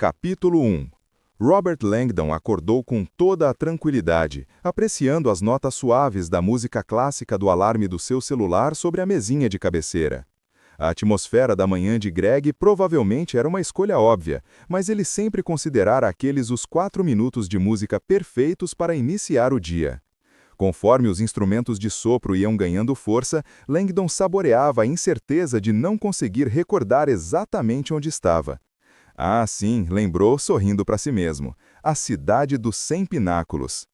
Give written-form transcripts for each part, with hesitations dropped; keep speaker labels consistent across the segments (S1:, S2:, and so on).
S1: Capítulo 1. Robert Langdon acordou com toda a tranquilidade, apreciando as notas suaves da música clássica do alarme do seu celular sobre a mesinha de cabeceira. A atmosfera da manhã de Greg provavelmente era uma escolha óbvia, mas ele sempre considerara aqueles os 4 minutos de música perfeitos para iniciar o dia. Conforme os instrumentos de sopro iam ganhando força, Langdon saboreava a incerteza de não conseguir recordar exatamente onde estava. Ah, sim, lembrou, sorrindo para si mesmo. A cidade dos 100 pináculos.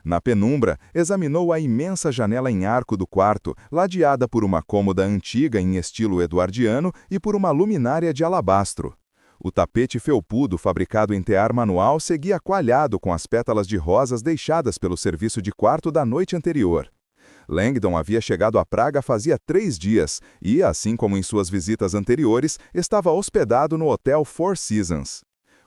S1: Na penumbra, examinou a imensa janela em arco do quarto, ladeada por uma cômoda antiga em estilo eduardiano e por uma luminária de alabastro. O tapete felpudo fabricado em tear manual seguia coalhado com as pétalas de rosas deixadas pelo serviço de quarto da noite anterior. Langdon havia chegado a Praga fazia 3 dias e, assim como em suas visitas anteriores, estava hospedado no Hotel Four Seasons.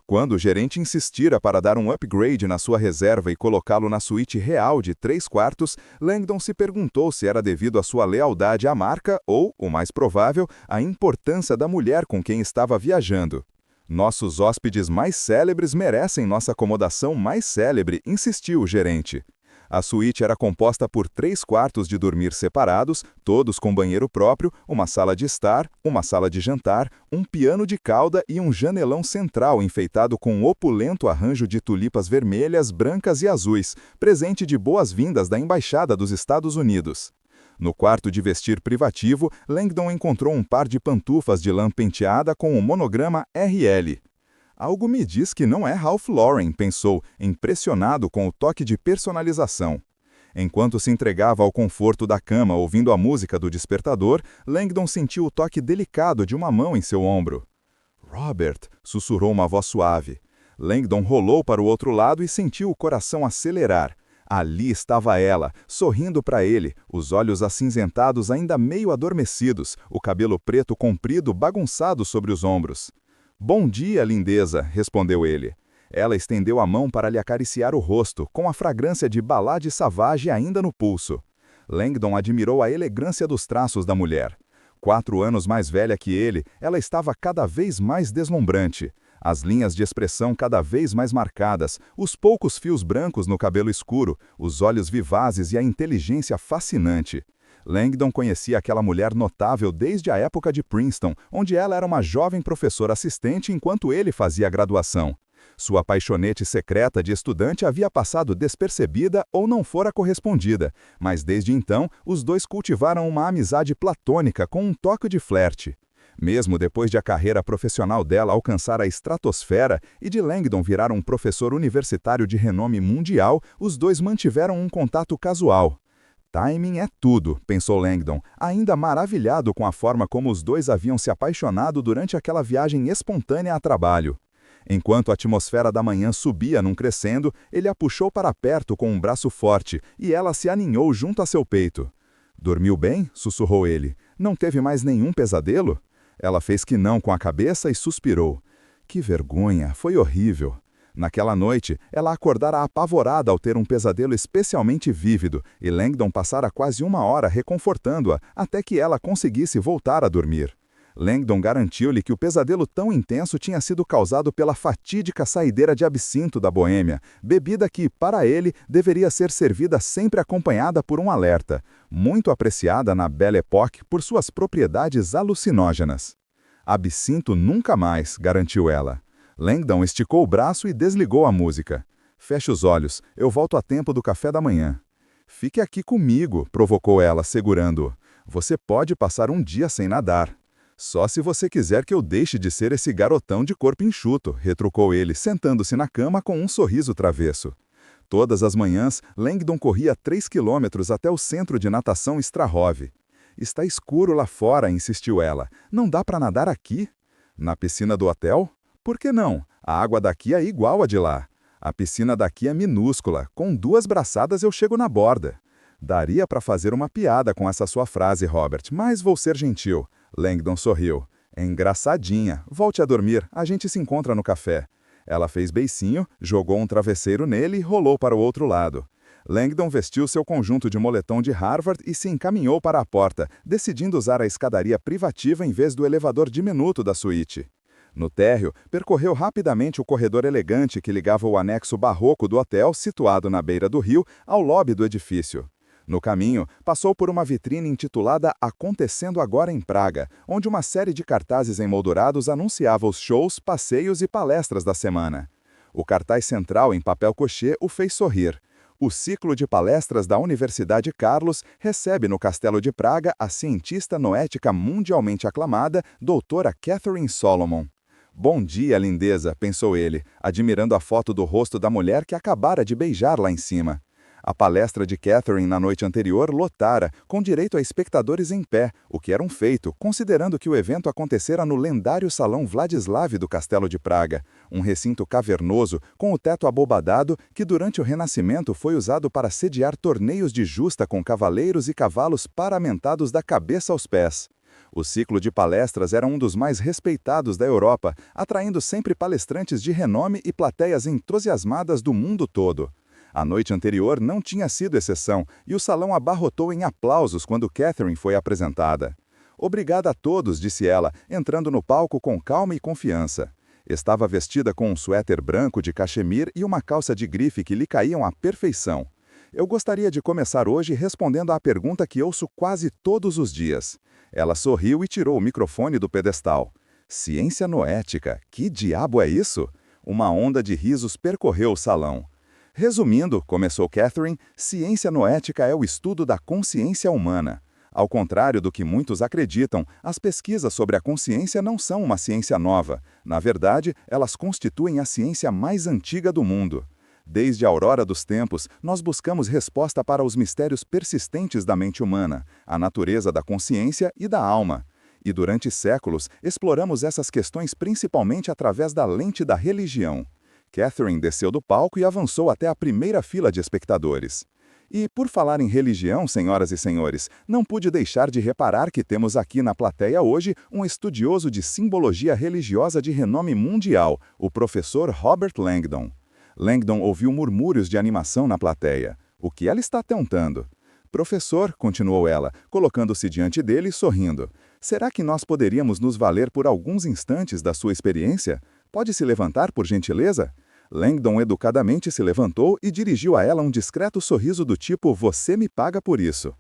S1: Quando o gerente insistira para dar um upgrade na sua reserva e colocá-lo na suíte real de 3 quartos, Langdon se perguntou se era devido à sua lealdade à marca ou, o mais provável, à importância da mulher com quem estava viajando. Nossos hóspedes mais célebres merecem nossa acomodação mais célebre, insistiu o gerente. A suíte era composta por 3 quartos de dormir separados, todos com banheiro próprio, uma sala de estar, uma sala de jantar, um piano de cauda e um janelão central enfeitado com um opulento arranjo de tulipas vermelhas, brancas e azuis, presente de boas-vindas da Embaixada dos Estados Unidos. No quarto de vestir privativo, Langdon encontrou um par de pantufas de lã penteada com o monograma RL. Algo me diz que não é Ralph Lauren, pensou, impressionado com o toque de personalização. Enquanto se entregava ao conforto da cama ouvindo a música do despertador, Langdon sentiu o toque delicado de uma mão em seu ombro. "Robert", sussurrou uma voz suave. Langdon rolou para o outro lado e sentiu o coração acelerar. Ali estava ela, sorrindo para ele, os olhos acinzentados ainda meio adormecidos, o cabelo preto comprido bagunçado sobre os ombros. "Bom dia, lindeza", respondeu ele. Ela estendeu a mão para lhe acariciar o rosto, com a fragrância de Balade Savage ainda no pulso. Langdon admirou a elegância dos traços da mulher. 4 anos mais velha que ele, ela estava cada vez mais deslumbrante. As linhas de expressão cada vez mais marcadas, os poucos fios brancos no cabelo escuro, os olhos vivazes e a inteligência fascinante. Langdon conhecia aquela mulher notável desde a época de Princeton, onde ela era uma jovem professora assistente enquanto ele fazia a graduação. Sua paixonete secreta de estudante havia passado despercebida ou não fora correspondida, mas desde então os dois cultivaram uma amizade platônica com um toque de flerte. Mesmo depois de a carreira profissional dela alcançar a estratosfera e de Langdon virar um professor universitário de renome mundial, os dois mantiveram um contato casual. Timing é tudo, pensou Langdon, ainda maravilhado com a forma como os dois haviam se apaixonado durante aquela viagem espontânea a trabalho. Enquanto a atmosfera da manhã subia num crescendo, ele a puxou para perto com um braço forte e ela se aninhou junto a seu peito. "Dormiu bem?", sussurrou ele. "Não teve mais nenhum pesadelo?" Ela fez que não com a cabeça e suspirou. "Que vergonha, foi horrível." Naquela noite, ela acordara apavorada ao ter um pesadelo especialmente vívido, e Langdon passara quase 1 hora reconfortando-a até que ela conseguisse voltar a dormir. Langdon garantiu-lhe que o pesadelo tão intenso tinha sido causado pela fatídica saideira de absinto da Boêmia, bebida que, para ele, deveria ser servida sempre acompanhada por um alerta, muito apreciada na Belle Époque por suas propriedades alucinógenas. "Absinto nunca mais", garantiu ela. Langdon esticou o braço e desligou a música. "Feche os olhos, eu volto a tempo do café da manhã." "Fique aqui comigo", provocou ela, segurando-o. "Você pode passar um dia sem nadar." "Só se você quiser que eu deixe de ser esse garotão de corpo enxuto", retrucou ele, sentando-se na cama com um sorriso travesso. Todas as manhãs, Langdon corria 3 quilômetros até o centro de natação Strahov. "Está escuro lá fora", insistiu ela. "Não dá para nadar aqui?" "Na piscina do hotel?" "Por que não? A água daqui é igual a de lá. A piscina daqui é minúscula, com 2 braçadas eu chego na borda." "Daria para fazer uma piada com essa sua frase, Robert, mas vou ser gentil." Langdon sorriu. "É engraçadinha. Volte a dormir, a gente se encontra no café." Ela fez beicinho, jogou um travesseiro nele e rolou para o outro lado. Langdon vestiu seu conjunto de moletom de Harvard e se encaminhou para a porta, decidindo usar a escadaria privativa em vez do elevador diminuto da suíte. No térreo, percorreu rapidamente o corredor elegante que ligava o anexo barroco do hotel, situado na beira do rio, ao lobby do edifício. No caminho, passou por uma vitrine intitulada Acontecendo Agora em Praga, onde uma série de cartazes emoldurados anunciava os shows, passeios e palestras da semana. O cartaz central em papel cochê o fez sorrir. O ciclo de palestras da Universidade Carlos recebe no Castelo de Praga a cientista noética mundialmente aclamada, doutora Catherine Solomon. Bom dia, lindeza, pensou ele, admirando a foto do rosto da mulher que acabara de beijar lá em cima. A palestra de Catherine na noite anterior lotara, com direito a espectadores em pé, o que era um feito, considerando que o evento acontecera no lendário Salão Vladislav do Castelo de Praga, um recinto cavernoso com o teto abobadado que durante o Renascimento foi usado para sediar torneios de justa com cavaleiros e cavalos paramentados da cabeça aos pés. O ciclo de palestras era um dos mais respeitados da Europa, atraindo sempre palestrantes de renome e plateias entusiasmadas do mundo todo. A noite anterior não tinha sido exceção e o salão abarrotou em aplausos quando Catherine foi apresentada. Obrigada a todos, disse ela, entrando no palco com calma e confiança. Estava vestida com um suéter branco de cachemir e uma calça de grife que lhe caíam à perfeição. Eu gostaria de começar hoje respondendo à pergunta que ouço quase todos os dias. Ela sorriu e tirou o microfone do pedestal. Ciência noética, que diabo é isso? Uma onda de risos percorreu o salão. Resumindo, começou Catherine, ciência noética é o estudo da consciência humana. Ao contrário do que muitos acreditam, as pesquisas sobre a consciência não são uma ciência nova. Na verdade, elas constituem a ciência mais antiga do mundo. Desde a aurora dos tempos, nós buscamos resposta para os mistérios persistentes da mente humana, a natureza da consciência e da alma. E durante séculos, exploramos essas questões principalmente através da lente da religião. Catherine desceu do palco e avançou até a primeira fila de espectadores. E, por falar em religião, senhoras e senhores, não pude deixar de reparar que temos aqui na plateia hoje um estudioso de simbologia religiosa de renome mundial, o professor Robert Langdon. Langdon ouviu murmúrios de animação na plateia. O que ela está tentando? Professor, continuou ela, colocando-se diante dele e sorrindo, será que nós poderíamos nos valer por alguns instantes da sua experiência? Pode se levantar, por gentileza? Langdon educadamente se levantou e dirigiu a ela um discreto sorriso do tipo você me paga por isso.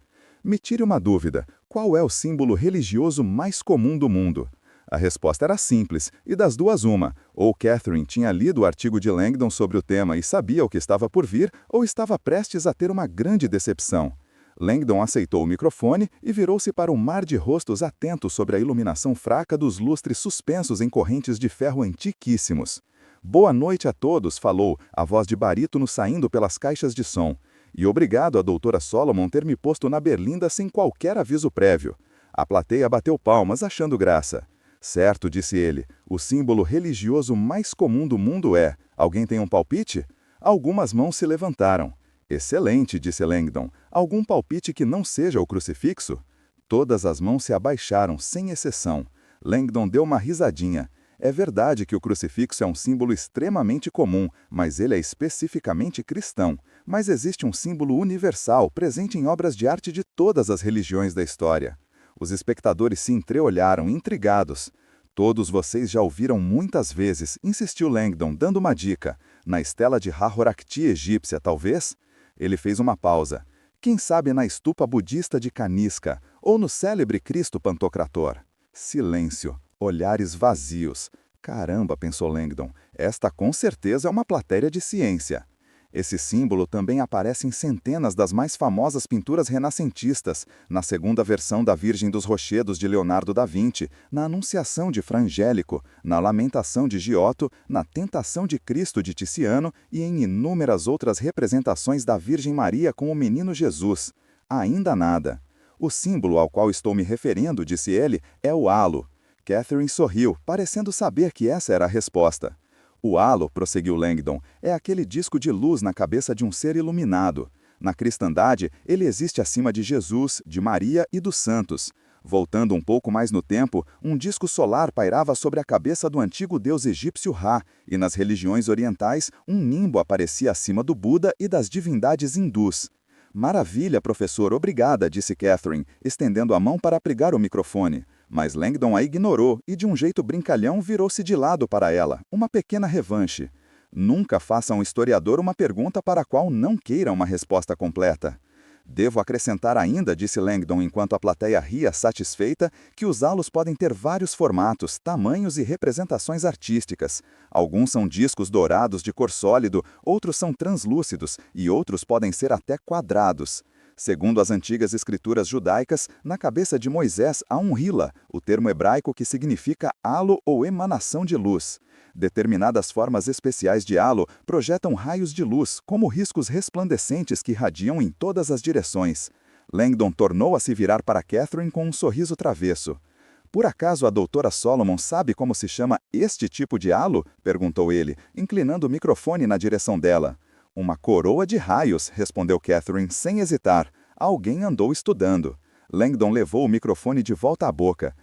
S1: Me tire uma dúvida, qual é o símbolo religioso mais comum do mundo? A resposta era simples, e das duas uma, ou Catherine tinha lido o artigo de Langdon sobre o tema e sabia o que estava por vir, ou estava prestes a ter uma grande decepção. Langdon aceitou o microfone e virou-se para um mar de rostos atentos sobre a iluminação fraca dos lustres suspensos em correntes de ferro antiquíssimos. Boa noite a todos, falou, a voz de barítono saindo pelas caixas de som. E obrigado a doutora Solomon ter me posto na berlinda sem qualquer aviso prévio. A plateia bateu palmas, achando graça. Certo, disse ele, o símbolo religioso mais comum do mundo é... Alguém tem um palpite? Algumas mãos se levantaram. Excelente, disse Langdon. Algum palpite que não seja o crucifixo? Todas as mãos se abaixaram, sem exceção. Langdon deu uma risadinha. É verdade que o crucifixo é um símbolo extremamente comum, mas ele é especificamente cristão. Mas existe um símbolo universal, presente em obras de arte de todas as religiões da história. Os espectadores se entreolharam, intrigados. Todos vocês já ouviram muitas vezes, insistiu Langdon, dando uma dica. Na estela de Hathor-Akti egípcia, talvez? Ele fez uma pausa. Quem sabe na estupa budista de Kaniska, ou no célebre Cristo Pantocrator? Silêncio, olhares vazios. Caramba, pensou Langdon, esta com certeza é uma plateia de ciência. Esse símbolo também aparece em centenas das mais famosas pinturas renascentistas, na segunda versão da Virgem dos Rochedos de Leonardo da Vinci, na Anunciação de Fra Angelico, na Lamentação de Giotto, na Tentação de Cristo de Tiziano e em inúmeras outras representações da Virgem Maria com o menino Jesus. Ainda nada. O símbolo ao qual estou me referindo, disse ele, é o halo. Catherine sorriu, parecendo saber que essa era a resposta. O halo, prosseguiu Langdon, é aquele disco de luz na cabeça de um ser iluminado. Na cristandade, ele existe acima de Jesus, de Maria e dos santos. Voltando um pouco mais no tempo, um disco solar pairava sobre a cabeça do antigo deus egípcio Ra, e nas religiões orientais, um nimbo aparecia acima do Buda e das divindades hindus. Maravilha, professor, obrigada, disse Catherine, estendendo a mão para abrigar o microfone. Mas Langdon a ignorou e, de um jeito brincalhão, virou-se de lado para ela, uma pequena revanche. Nunca faça a um historiador uma pergunta para a qual não queira uma resposta completa. Devo acrescentar ainda, disse Langdon enquanto a plateia ria satisfeita, que os halos podem ter vários formatos, tamanhos e representações artísticas. Alguns são discos dourados de cor sólido, outros são translúcidos e outros podem ser até quadrados. Segundo as antigas escrituras judaicas, na cabeça de Moisés há um hila, o termo hebraico que significa halo ou emanação de luz. Determinadas formas especiais de halo projetam raios de luz, como riscos resplandecentes que irradiam em todas as direções. Langdon tornou a se virar para Catherine com um sorriso travesso. Por acaso a doutora Solomon sabe como se chama este tipo de halo? Perguntou ele, inclinando o microfone na direção dela. Uma coroa de raios, respondeu Catherine sem hesitar. Alguém andou estudando. Langdon levou o microfone de volta à boca.